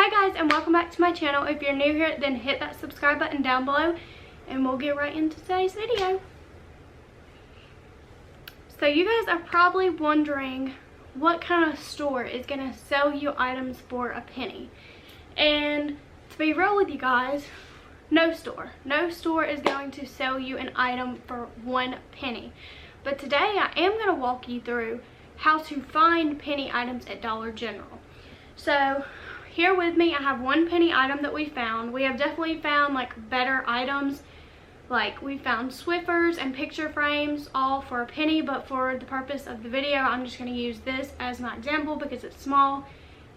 Hi guys, and welcome back to my channel. If you're new here, then hit that subscribe button down below and we'll get right into today's video. So you guys are probably wondering what kind of store is going to sell you items for a penny. And to be real with you guys, no store is going to sell you an item for 1 penny. But today I am going to walk you through how to find penny items at Dollar General. So here with me I have 1 penny item that we found. We have definitely found like better items, like we found Swiffers and picture frames all for a penny, but for the purpose of the video I'm just going to use this as my example because it's small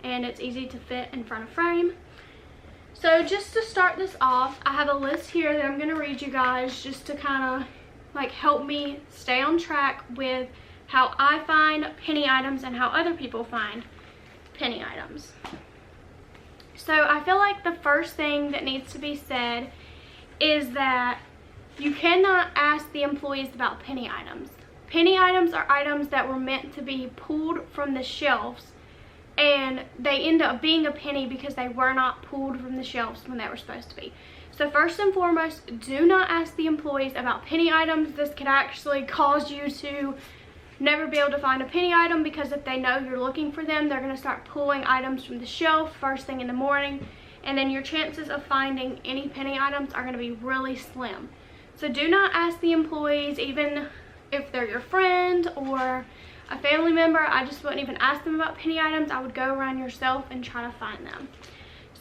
and it's easy to fit in front of frame. So just to start this off, I have a list here that I'm going to read you guys just to kind of like help me stay on track with how I find penny items and how other people find penny items. So I feel like the first thing that needs to be said is that you cannot ask the employees about penny items. Penny items are items that were meant to be pulled from the shelves, and they end up being a penny because they were not pulled from the shelves when they were supposed to be. So first and foremost, do not ask the employees about penny items. This could actually cause you to never be able to find a penny item, because if they know you're looking for them, they're going to start pulling items from the shelf first thing in the morning, and then your chances of finding any penny items are going to be really slim. So do not ask the employees, even if they're your friend or a family member. I just wouldn't even ask them about penny items. I would go around yourself and try to find them.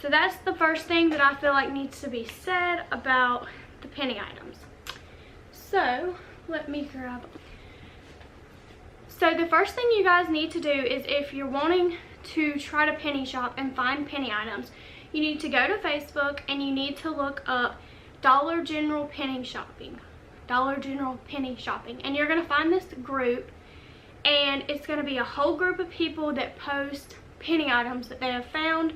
So that's the first thing that I feel like needs to be said about the penny items. So let me grab them. So the first thing you guys need to do is, if you're wanting to try to penny shop and find penny items, you need to go to Facebook and you need to look up Dollar General penny shopping. Dollar General penny shopping. And you're going to find this group, and it's going to be a whole group of people that post penny items that they have found.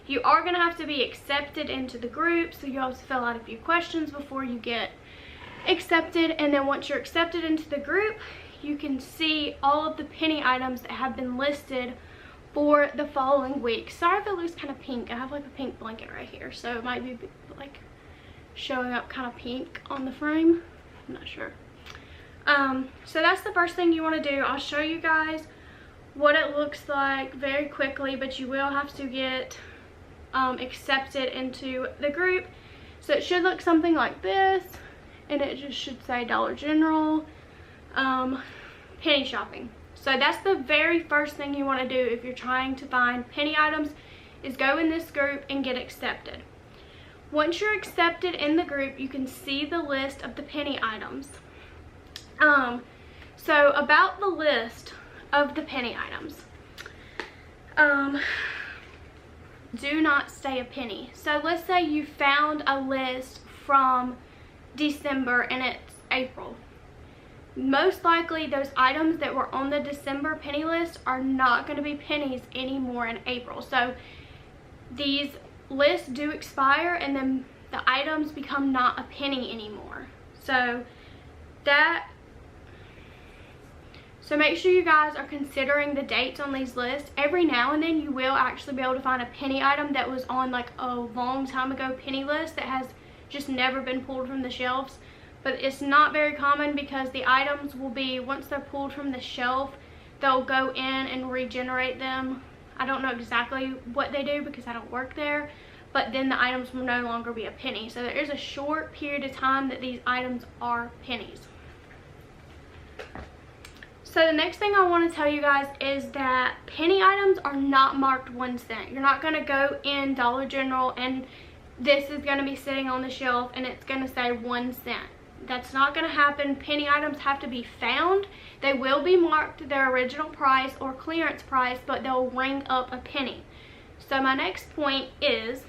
You are going to have to be accepted into the group, so you'll have to fill out a few questions before you get accepted. And then once you're accepted into the group, you can see all of the penny items that have been listed for the following week. Sorry if it looks kind of pink. I have like a pink blanket right here, so it might be like showing up kind of pink on the frame. I'm not sure. So that's the first thing you want to do. I'll show you guys what it looks like very quickly, but you will have to get accepted into the group. So it should look something like this, and it just should say Dollar General penny shopping. So that's the very first thing you want to do if you're trying to find penny items, is go in this group and get accepted. Once you're accepted in the group, you can see the list of the penny items. So about the list of the penny items, do not stay a penny. So let's say you found a list from December and it's April. Most likely those items that were on the December penny list are not going to be pennies anymore in April. So these lists do expire, and then the items become not a penny anymore. So make sure you guys are considering the dates on these lists. Every now and then you will actually be able to find a penny item that was on like a long time ago penny list that has just never been pulled from the shelves. But it's not very common, because the items will be, once they're pulled from the shelf, they'll go in and regenerate them. I don't know exactly what they do because I don't work there, but then the items will no longer be a penny. So there is a short period of time that these items are pennies. So the next thing I want to tell you guys is that penny items are not marked 1 cent. You're not going to go in Dollar General and this is going to be sitting on the shelf and it's going to say 1 cent. That's not going to happen. Penny items have to be found. They will be marked their original price or clearance price, but they'll ring up a penny. So my next point is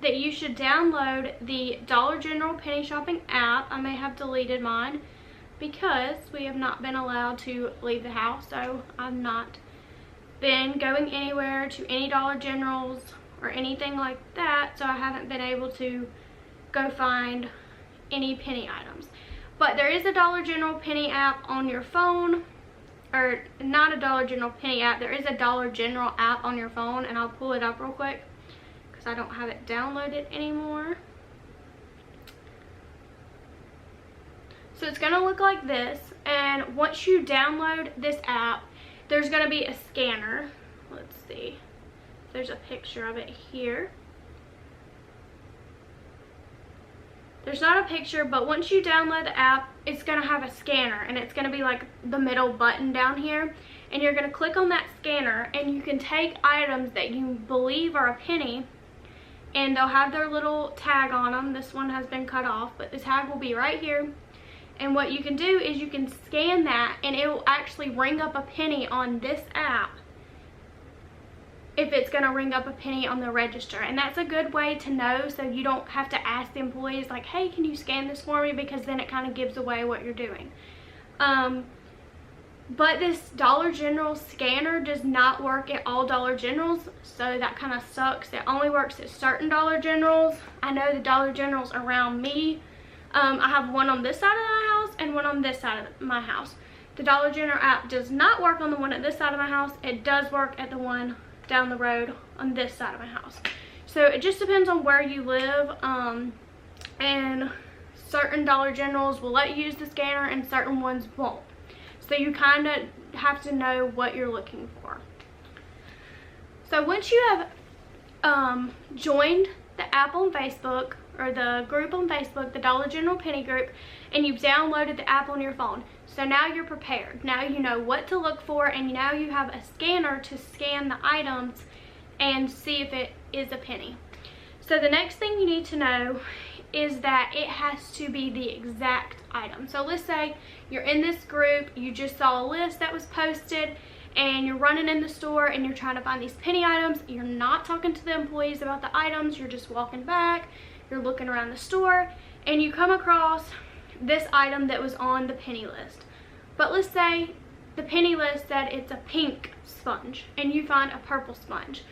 that you should download the Dollar General penny shopping app. I may have deleted mine because we have not been allowed to leave the house, so I've not been going anywhere to any Dollar Generals or anything like that, so I haven't been able to go find any penny items. But there is a Dollar General penny app on your phone, or not a Dollar General penny app, there is a Dollar General app on your phone, and I'll pull it up real quick because I don't have it downloaded anymore. So it's going to look like this, and once you download this app, there's going to be a scanner. Let's see. There's a picture of it here. There's not a picture, but once you download the app, it's going to have a scanner, and it's going to be like the middle button down here. And you're going to click on that scanner, and you can take items that you believe are a penny, and they'll have their little tag on them. This one has been cut off, but the tag will be right here. And what you can do is you can scan that, and it will actually ring up a penny on this app if it's going to ring up a penny on the register. And that's a good way to know, so you don't have to ask the employees like, hey, can you scan this for me, because then it kind of gives away what you're doing. But this Dollar General scanner does not work at all Dollar Generals, so that kind of sucks. It only works at certain Dollar Generals. I know the Dollar Generals around me, I have one on this side of my house and one on this side of my house. The Dollar General app does not work on the one at this side of my house. It does work at the one down the road on this side of my house. So it just depends on where you live, and certain Dollar Generals will let you use the scanner and certain ones won't. So you kind of have to know what you're looking for. So once you have joined the app on Facebook, or the group on Facebook, the Dollar General Penny Group, and you've downloaded the app on your phone, so now you're prepared. Now you know what to look for, and now you have a scanner to scan the items and see if it is a penny. So the next thing you need to know is that it has to be the exact item. So let's say you're in this group, you just saw a list that was posted, and you're running in the store and you're trying to find these penny items. You're not talking to the employees about the items, you're just walking back, you're looking around the store, and you come across this item that was on the penny list. But let's say the penny list said it's a pink sponge, and you find a purple sponge.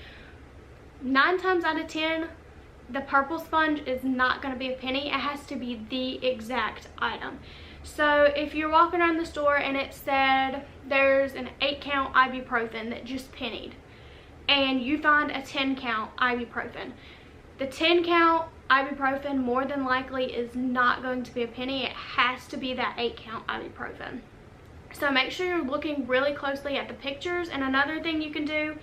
9 times out of 10, the purple sponge is not going to be a penny. It has to be the exact item. So if you're walking around the store and it said there's an 8-count ibuprofen that just pennied, and you find a 10-count ibuprofen, the 10-count ibuprofen more than likely is not going to be a penny. It has to be that 8-count ibuprofen. So make sure you're looking really closely at the pictures. And another thing you can do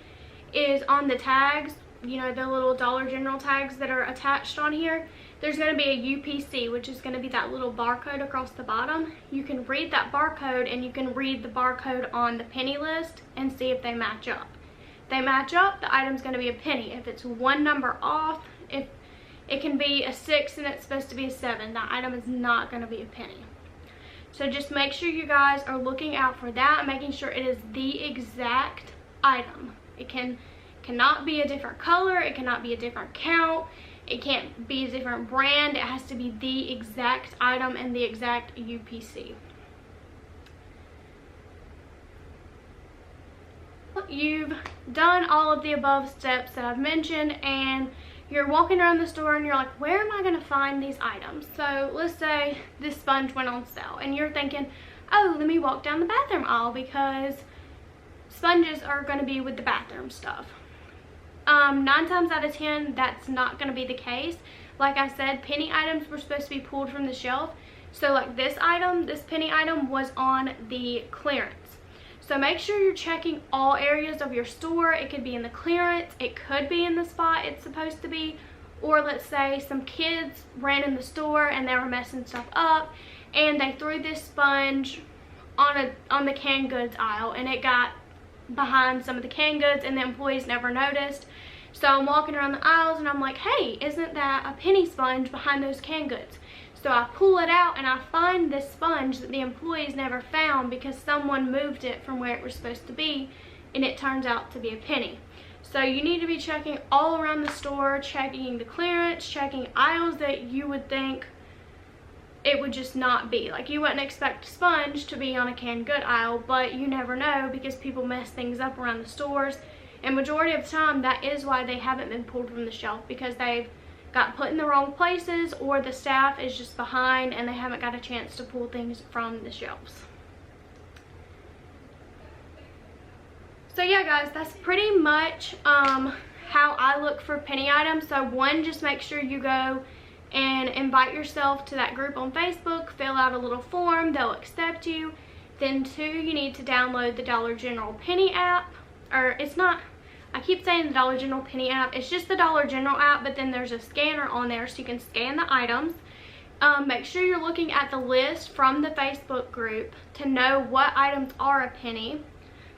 is on the tags, you know, the little Dollar General tags that are attached on here, there's going to be a UPC, which is going to be that little barcode across the bottom. You can read that barcode, and you can read the barcode on the penny list and see if they match up. If they match up, the item's going to be a penny. If it's one number off, if it can be a 6 and it's supposed to be a 7, that item is not going to be a penny. So just make sure you guys are looking out for that, making sure it is the exact item. It cannot be a different color, it cannot be a different count, it can't be a different brand. It has to be the exact item and the exact UPC. You've done all of the above steps that I've mentioned, and you're walking around the store and you're like, where am I going to find these items? So let's say this sponge went on sale, and you're thinking, oh, let me walk down the bathroom aisle because sponges are going to be with the bathroom stuff. 9 times out of 10, that's not going to be the case. Like I said, penny items were supposed to be pulled from the shelf. So like this item, this penny item was on the clearance. So make sure you're checking all areas of your store. It could be in the clearance, it could be in the spot it's supposed to be, or let's say some kids ran in the store and they were messing stuff up, and they threw this sponge on the canned goods aisle, and it got behind some of the canned goods and the employees never noticed. So I'm walking around the aisles and I'm like, hey, isn't that a penny sponge behind those canned goods? So I pull it out and I find this sponge that the employees never found because someone moved it from where it was supposed to be, and it turns out to be a penny. So you need to be checking all around the store, checking the clearance, checking aisles that you would think it would just not be. Like, you wouldn't expect a sponge to be on a canned good aisle, but you never know because people mess things up around the stores. And majority of the time, that is why they haven't been pulled from the shelf, because they've got put in the wrong places, or the staff is just behind and they haven't got a chance to pull things from the shelves. So yeah guys, that's pretty much how I look for penny items. So one, just make sure you go and invite yourself to that group on Facebook, fill out a little form, they'll accept you. Then two, you need to download the Dollar General penny app, or it's not, I keep saying the Dollar General penny app, it's just the Dollar General app, but then there's a scanner on there so you can scan the items. Make sure you're looking at the list from the Facebook group to know what items are a penny.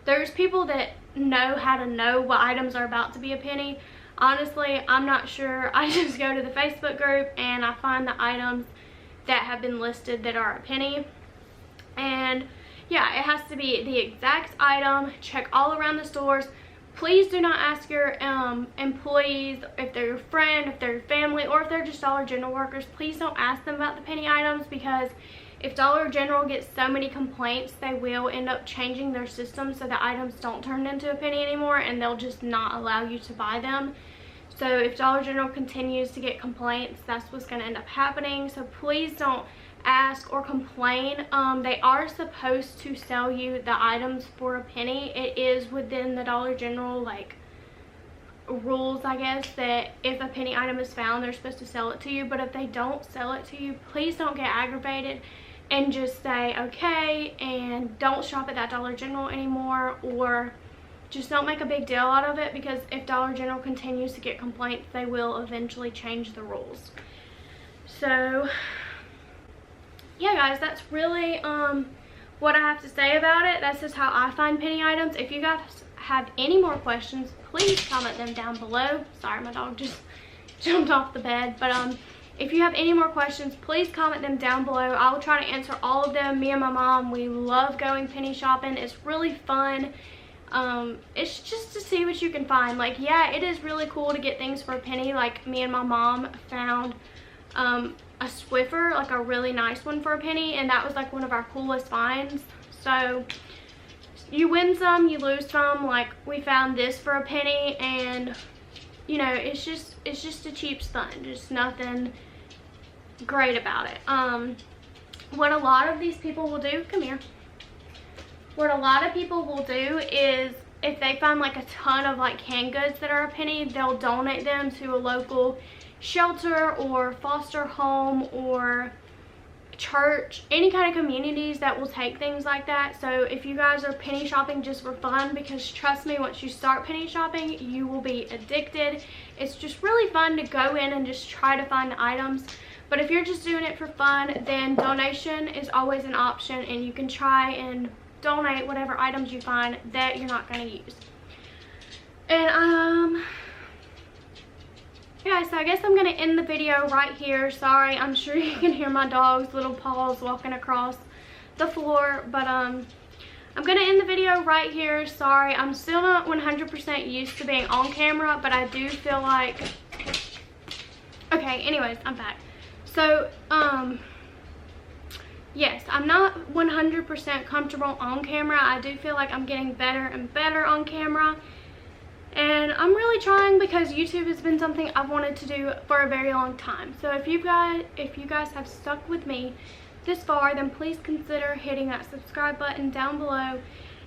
There's people that know how to know what items are about to be a penny. Honestly, I'm not sure. I just go to the Facebook group and I find the items that have been listed that are a penny. And yeah, it has to be the exact item. Check all around the stores. Please do not ask your employees, if they're your friend, if they're your family, or if they're just Dollar General workers, please don't ask them about the penny items, because if Dollar General gets so many complaints, they will end up changing their system so the items don't turn into a penny anymore, and they'll just not allow you to buy them. So if Dollar General continues to get complaints, that's what's going to end up happening. So please don't ask or complain. They are supposed to sell you the items for a penny. It is within the Dollar General like rules, I guess, that if a penny item is found, they're supposed to sell it to you. But if they don't sell it to you, please don't get aggravated and just say okay and don't shop at that Dollar General anymore, or just don't make a big deal out of it, because if Dollar General continues to get complaints, they will eventually change the rules. So yeah guys, that's really what I have to say about it. That's just how I find penny items. If you guys have any more questions, please comment them down below. Sorry, my dog just jumped off the bed. But if you have any more questions, please comment them down below. I will try to answer all of them. Me and my mom, we love going penny shopping. It's really fun. It's just to see what you can find. Like, yeah, it is really cool to get things for a penny. Like, me and my mom found a Swiffer, like a really nice one, for a penny, and that was like one of our coolest finds. So you win some, you lose some. Like, we found this for a penny, and you know, it's just a cheap stunt, just nothing great about it. What a lot of these people will do, come here, what a lot of people will do is, if they find like a ton of like canned goods that are a penny, they'll donate them to a local shelter or foster home or church, any kind of communities that will take things like that. So if you guys are penny shopping just for fun, because trust me, once you start penny shopping, you will be addicted. It's just really fun to go in and just try to find items. But if you're just doing it for fun, then donation is always an option, and you can try and donate whatever items you find that you're not going to use. And yeah, so I guess I'm going to end the video right here. Sorry, I'm sure you can hear my dog's little paws walking across the floor. But I'm going to end the video right here. Sorry, I'm still not 100% used to being on camera, but I do feel like... Okay, anyways, I'm back. So, yes, I'm not 100% comfortable on camera. I do feel like I'm getting better and better on camera. And I'm really trying, because YouTube has been something I've wanted to do for a very long time. So if you guys have stuck with me this far, then please consider hitting that subscribe button down below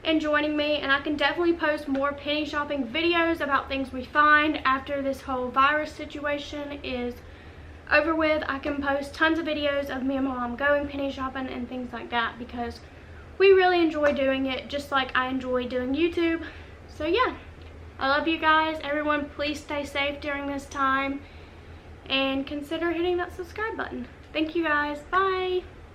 and joining me. And I can definitely post more penny shopping videos about things we find after this whole virus situation is over with. I can post tons of videos of me and my mom going penny shopping and things like that, because we really enjoy doing it, just like I enjoy doing YouTube. So yeah, I love you guys. Everyone, please stay safe during this time and consider hitting that subscribe button. Thank you guys. Bye.